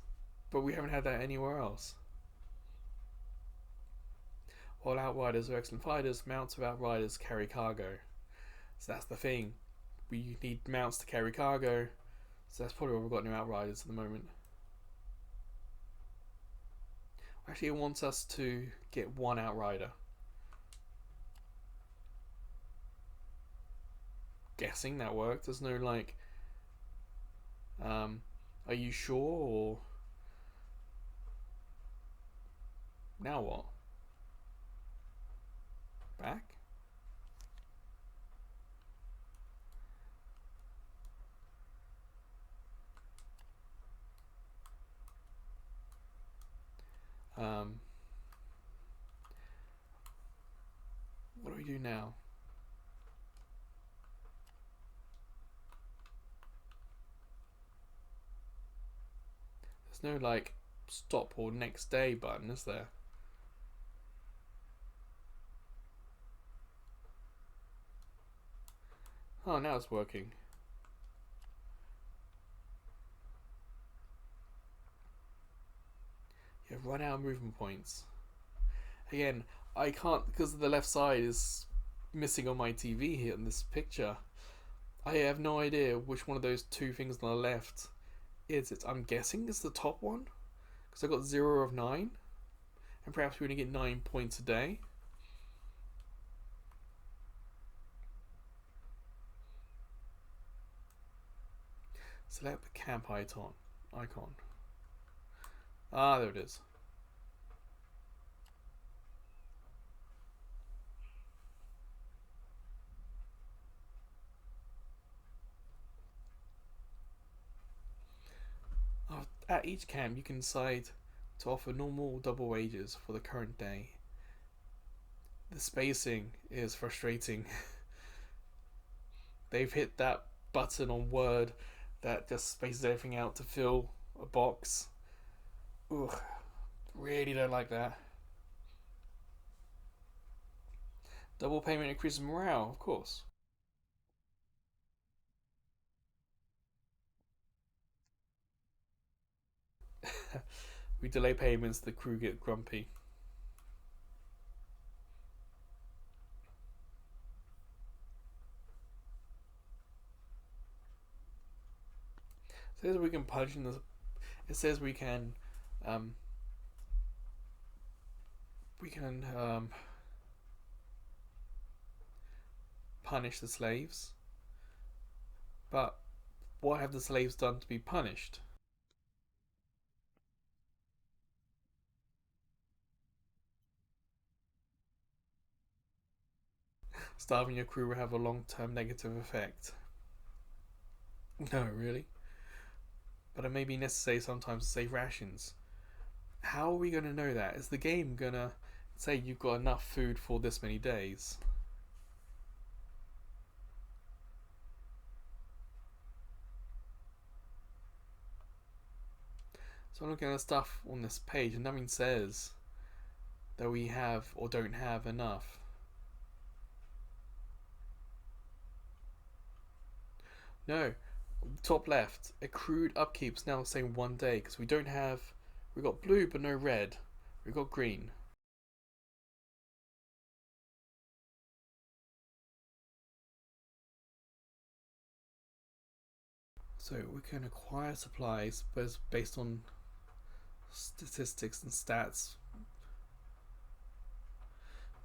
but we haven't had that anywhere else. While outriders are excellent fighters, mounts of outriders carry cargo. So that's the thing. We need mounts to carry cargo, so that's probably why we've got no outriders at the moment. Actually, it wants us to get 1 outrider. Guessing that worked. There's no like, are you sure, or now what? Back? What do we do now? There's no like stop or next day button, is there? Oh, now it's working. You have run out of movement points. Again, I can't, because the left side is missing on my TV here in this picture. I have no idea which one of those 2 things on the left is. I'm guessing it's the top one, because I got 0 of 9, and perhaps we only get 9 points a day. Select the camp icon. Ah, there it is. At each camp, you can decide to offer normal or double wages for the current day. The spacing is frustrating. They've hit that button on Word that just spaces everything out to fill a box. Ugh, really don't like that. Double payment increases morale, of course. We delay payments, the crew get grumpy. It says we can punch in the. It says we can um, punish the slaves, but what have the slaves done to be punished? Starving your crew will have a long-term negative effect. No, really. But it may be necessary sometimes to save rations. How are we going to know that? Is the game going to say you've got enough food for this many days? So I'm looking at stuff on this page and nothing says that we have or don't have enough. No, top left, accrued upkeep's now saying 1 day because we don't have. We got blue but no red. We got green. So we can acquire supplies based on statistics and stats.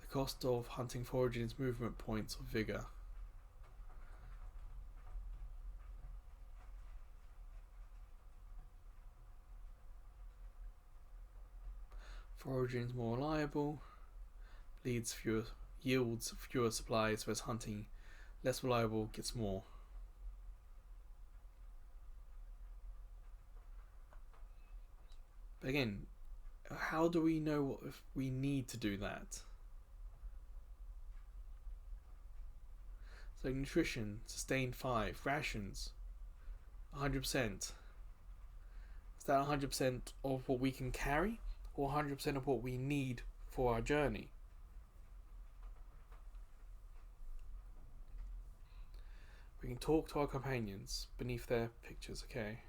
The cost of hunting foraging is movement points or vigor. Foraging is more reliable, yields fewer supplies, whereas hunting less reliable gets more. But again, how do we know if we need to do that? So nutrition, sustain 5, rations, 100%. Is that 100% of what we can carry, or 100% of what we need for our journey? We can talk to our companions beneath their pictures, okay.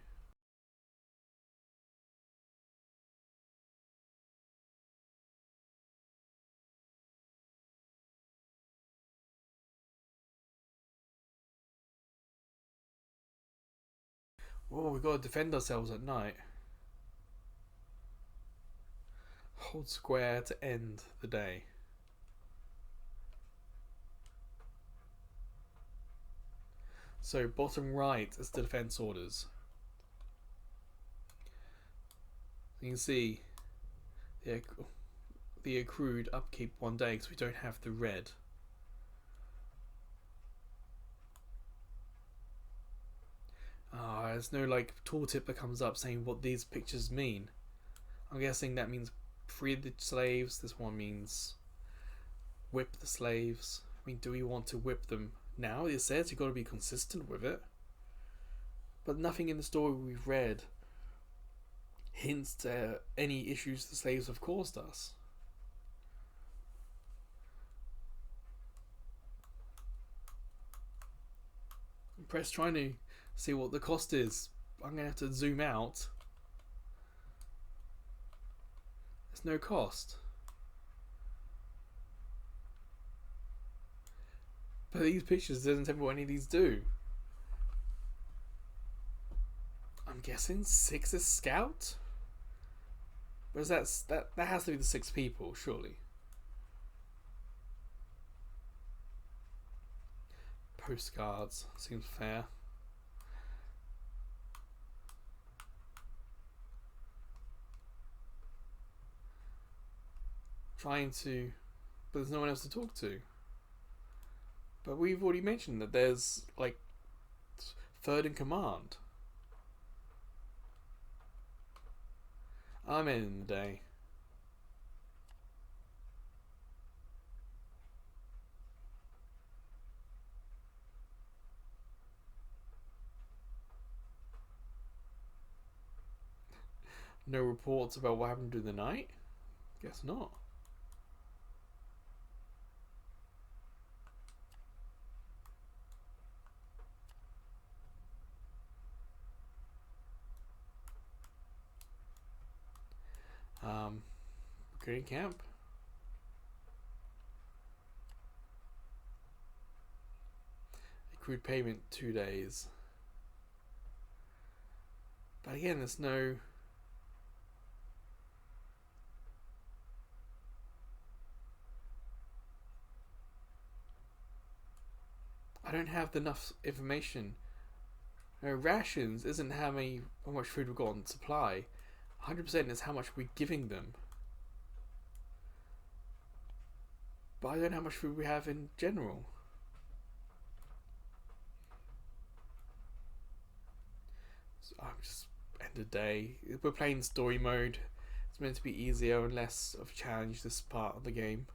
Oh, we've got to defend ourselves at night. Hold square to end the day. So bottom right is the defense orders. You can see the accrued upkeep 1 day because we don't have the red. There's no like tooltip that comes up saying what these pictures mean. I'm guessing that means free the slaves. This one means whip the slaves. I mean, do we want to whip them now? It says you've got to be consistent with it. But nothing in the story we've read hints to any issues the slaves have caused us. Press trying to see what the cost is. I'm going to have to zoom out. There's no cost. But these pictures doesn't tell me what any of these do. I'm guessing 6 is scout? But that has to be the 6 people, surely. Postcards, seems fair. Trying to, but there's no one else to talk to. But we've already mentioned that there's like third in command. I'm in the day. No reports about what happened during the night? Guess not. Good camp. Accrued payment 2 days. But again, there's no... I don't have enough information. Rations isn't how much food we've got on supply. 100% is how much we're giving them. But I don't know how much food we have in general. So I'm just end of day. We're playing story mode. It's meant to be easier and less of a challenge this part of the game.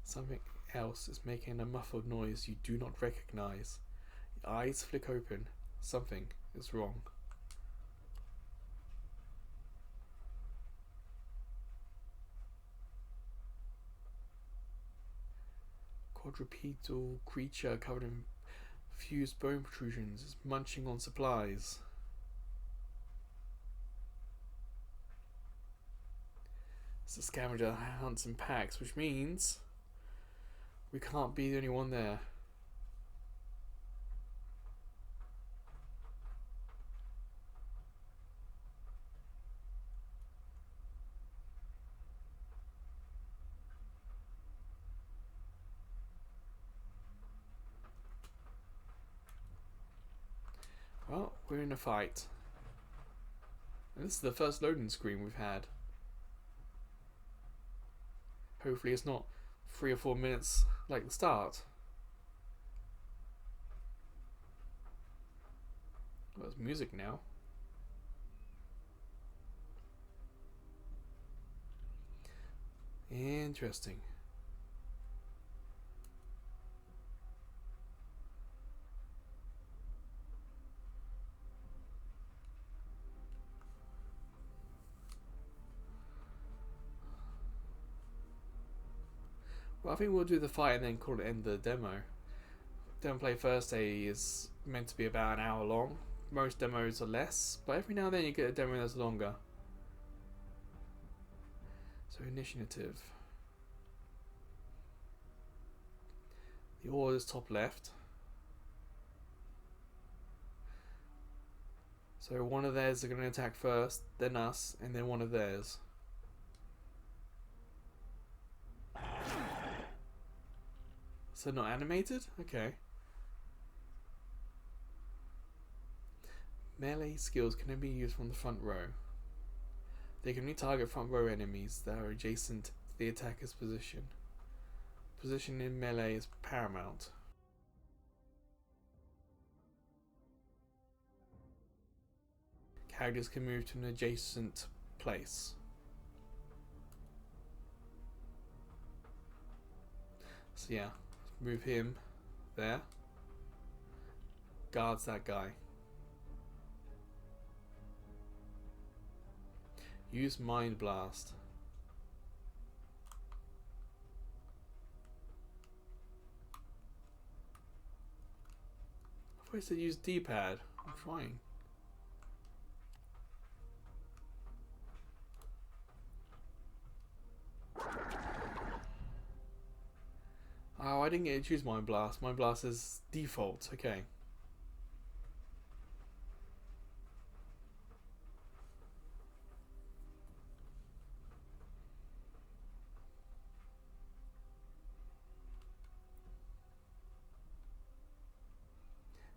Something else is making a muffled noise you do not recognize. Your eyes flick open. Something is wrong. Quadrupedal creature covered in fused bone protrusions is munching on supplies. It's a scavenger that hunts in packs, which means we can't be the only one there. Well, we're in a fight. And this is the first loading screen we've had. Hopefully it's not 3 or 4 minutes like the start. Well, there's music now. Interesting. Well, I think we'll do the fight and then call it end of the demo. Don't Play Thursday is meant to be about an hour long. Most demos are less, but every now and then you get a demo that's longer. So initiative. The order is top left. So one of theirs are going to attack first, then us, and then one of theirs. So not animated? Okay. Melee skills can only be used from the front row. They can only target front row enemies that are adjacent to the attacker's position. Position in melee is paramount. Characters can move to an adjacent place. So yeah, move him there. Guards that guy. Use Mind Blast. I thought it said use D-pad. I'm trying. Oh, I didn't get to choose Mind Blast. Mind Blast is default. Okay.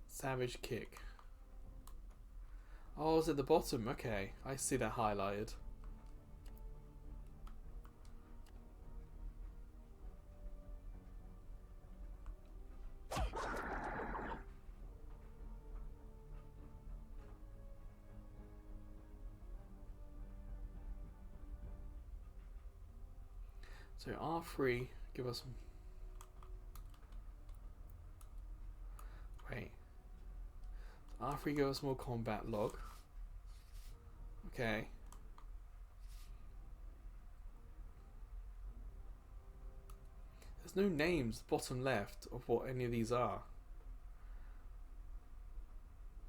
Savage Kick. Oh, it's at the bottom. Okay, I see that highlighted. So R3, give us... Wait. R3 give us more combat log. Okay. there's no names bottom left of what any of these are.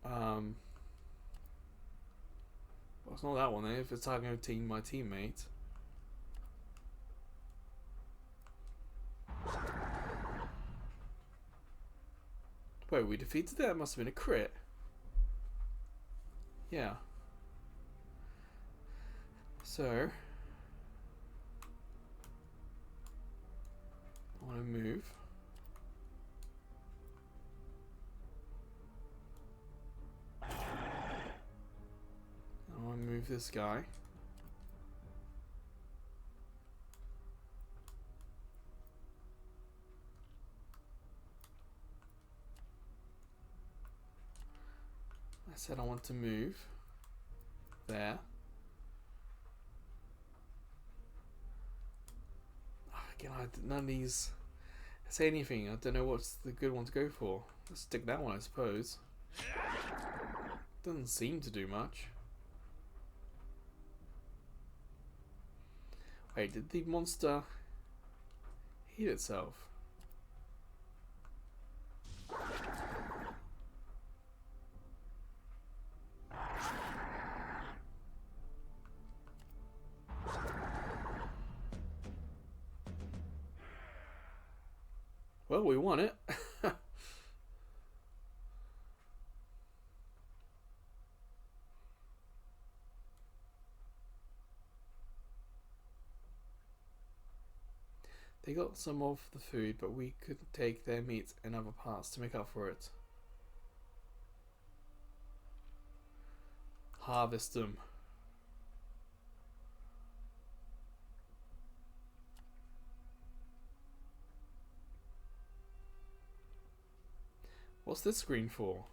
Well, it's not that one then, if it's targeting my teammate. Wait, we defeated that? It must have been a crit. Yeah. So I want to move. I want to move this guy. I said I want to move there. Again, none of these say anything. I don't know what's the good one to go for. Let's stick that one, I suppose. Doesn't seem to do much. Wait, did the monster heal itself? Well, we won it. They got some of the food, but we could take their meat and other parts to make up for it. Harvest them. What's this screen for?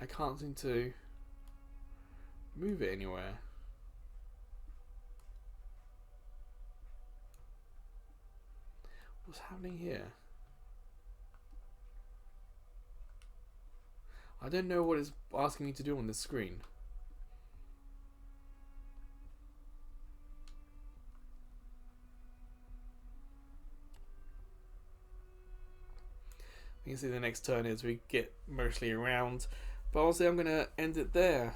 I can't seem to move it anywhere. What's happening here? I don't know what it's asking me to do on this screen. You can see the next turn is we get mostly around. But honestly, I'm going to end it there.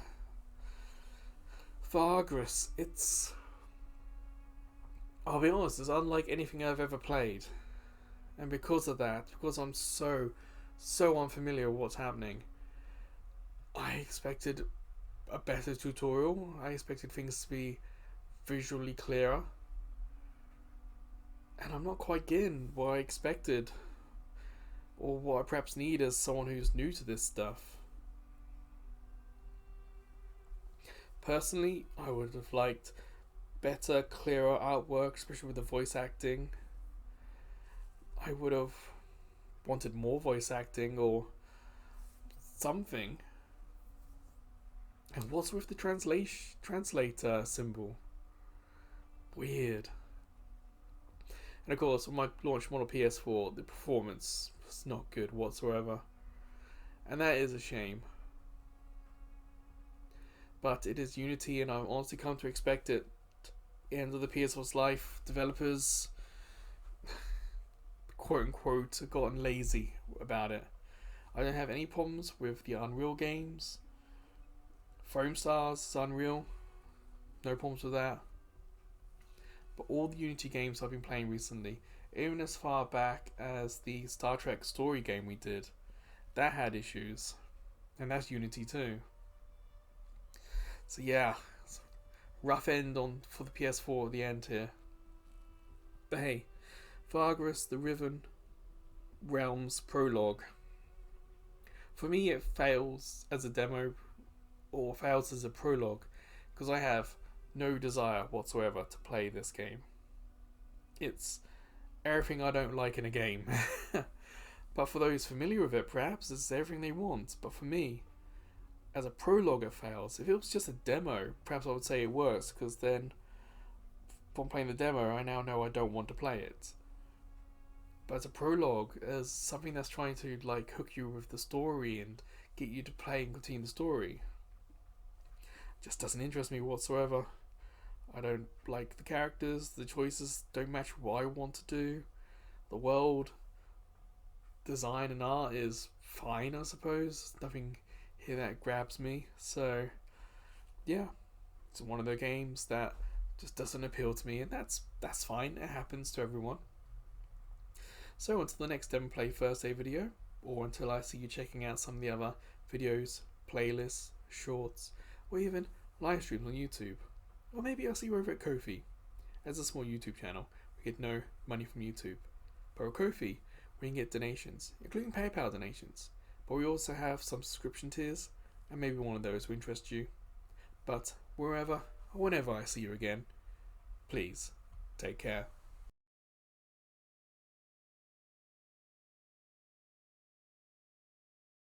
Vagrus, I'll be honest, it's unlike anything I've ever played. And because of that, because I'm so unfamiliar with what's happening, I expected a better tutorial. I expected things to be visually clearer. And I'm not quite getting what I expected. Or what I perhaps need as someone who's new to this stuff. Personally, I would have liked better, clearer artwork, especially with the voice acting. I would have wanted more voice acting or something. And what's with the translator symbol? Weird. And of course, on my launch model PS4, the performance was not good whatsoever. And that is a shame. But it is Unity, and I've honestly come to expect it. End of the PS4's life, developers, quote unquote, have gotten lazy about it. I don't have any problems with the Unreal games. Foam Stars is Unreal, no problems with that. But all the Unity games I've been playing recently, even as far back as the Star Trek story game we did, that had issues. And that's Unity too. So yeah, rough end for the PS4 at the end here. But hey, Vagrus, the Riven Realms Prologue. For me, it fails as a demo, or fails as a prologue, because I have no desire whatsoever to play this game. It's everything I don't like in a game. But for those familiar with it, perhaps it's everything they want. But for me, as a prologue, it fails. If it was just a demo, perhaps I would say it works, because then from playing the demo, I now know I don't want to play it. But as a prologue, as something that's trying to like hook you with the story and get you to play and continue the story, just doesn't interest me whatsoever. I don't like the characters, the choices don't match what I want to do. The world design and art is fine, I suppose. Nothing here that grabs me. So, yeah, it's one of the games that just doesn't appeal to me, and that's fine. It happens to everyone. So until the next Devon Play Thursday video, or until I see you checking out some of the other videos, playlists, shorts, or even live streams on YouTube. Or maybe I'll see you over at Ko-fi. As a small YouTube channel, we get no money from YouTube. But at Ko-fi, we can get donations, including PayPal donations. But we also have some subscription tiers, and maybe one of those will interest you. But wherever or whenever I see you again, please take care.